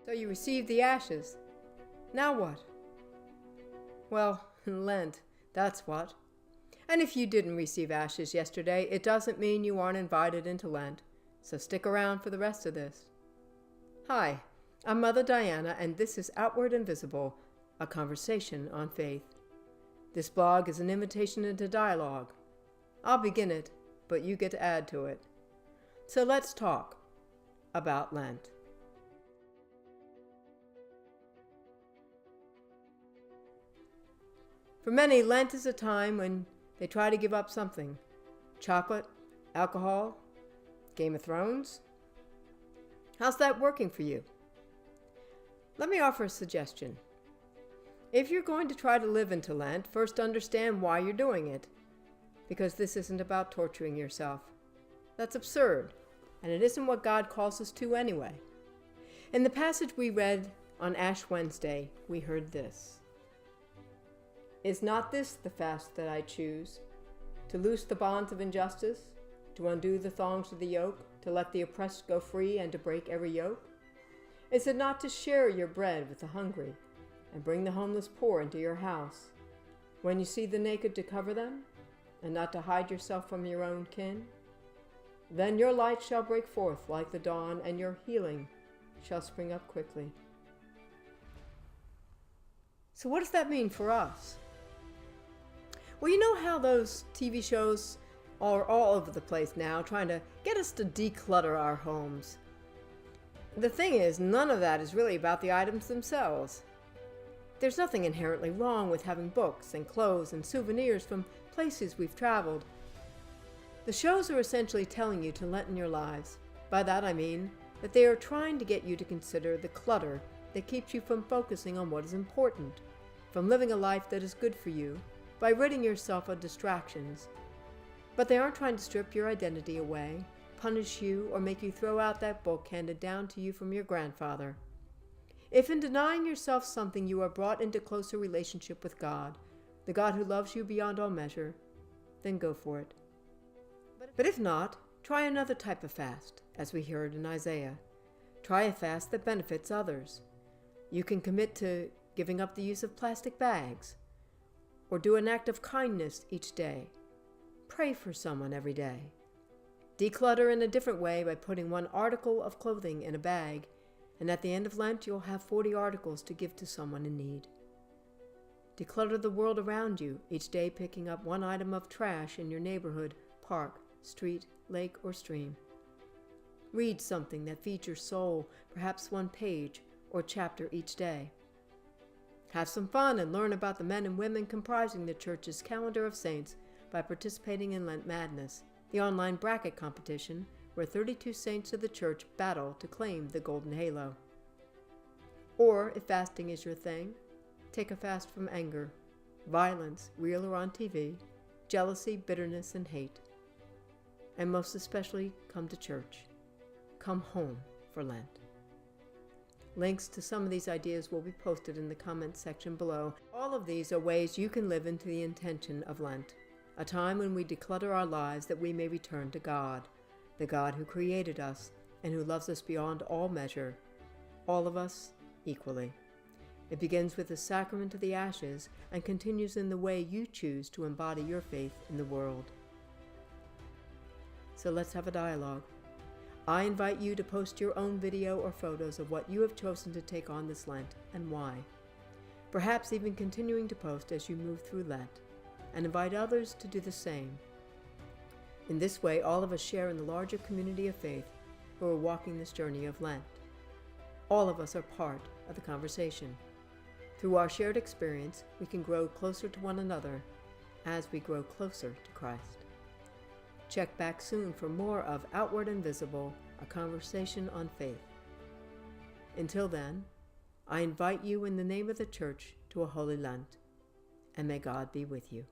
So you received the ashes. Now what? Well, Lent, that's what. And if you didn't receive ashes yesterday, it doesn't mean you aren't invited into Lent. So stick around for the rest of this. Hi, I'm Mother Diana, and this is Outward and Visible, a conversation on faith. This blog is an invitation into dialogue. I'll begin it, but you get to add to it. So let's talk about Lent. For many, Lent is a time when they try to give up something. Chocolate, alcohol, Game of Thrones. How's that working for you? Let me offer a suggestion. If you're going to try to live into Lent, first understand why you're doing it. Because this isn't about torturing yourself. That's absurd, and it isn't what God calls us to anyway. In the passage we read on Ash Wednesday, we heard this. Is not this the fast that I choose? To loose the bonds of injustice, to undo the thongs of the yoke, to let the oppressed go free, and to break every yoke? Is it not to share your bread with the hungry, and bring the homeless poor into your house? When you see the naked, to cover them, and not to hide yourself from your own kin? Then your light shall break forth like the dawn, and your healing shall spring up quickly. So what does that mean for us? Well, you know how those TV shows are all over the place now, trying to get us to declutter our homes. The thing is, none of that is really about the items themselves. There's nothing inherently wrong with having books and clothes and souvenirs from places we've traveled. The shows are essentially telling you to Lenten your lives. By that I mean that they are trying to get you to consider the clutter that keeps you from focusing on what is important, from living a life that is good for you, by ridding yourself of distractions. But they aren't trying to strip your identity away, punish you, or make you throw out that book handed down to you from your grandfather. If in denying yourself something you are brought into closer relationship with God, the God who loves you beyond all measure, then go for it. But if not, try another type of fast, as we heard in Isaiah. Try a fast that benefits others. You can commit to giving up the use of plastic bags, or do an act of kindness each day. Pray for someone every day. Declutter in a different way by putting one article of clothing in a bag, and at the end of Lent you'll have 40 articles to give to someone in need. Declutter the world around you, each day picking up one item of trash in your neighborhood, park, street, lake, or stream. Read something that feeds your soul, perhaps one page or chapter each day. Have some fun and learn about the men and women comprising the Church's calendar of saints by participating in Lent Madness, the online bracket competition where 32 saints of the Church battle to claim the golden halo. Or, if fasting is your thing, take a fast from anger, violence, real or on TV, jealousy, bitterness, and hate. And most especially, come to church. Come home for Lent. Links to some of these ideas will be posted in the comments section below. All of these are ways you can live into the intention of Lent, a time when we declutter our lives that we may return to God, the God who created us and who loves us beyond all measure, all of us equally. It begins with the sacrament of the ashes and continues in the way you choose to embody your faith in the world. So let's have a dialogue. I invite you to post your own video or photos of what you have chosen to take on this Lent and why. Perhaps even continuing to post as you move through Lent, and invite others to do the same. In this way, all of us share in the larger community of faith who are walking this journey of Lent. All of us are part of the conversation. Through our shared experience, we can grow closer to one another as we grow closer to Christ. Check back soon for more of Outward and Visible, a conversation on faith. Until then, I invite you in the name of the Church to a Holy Lent, and may God be with you.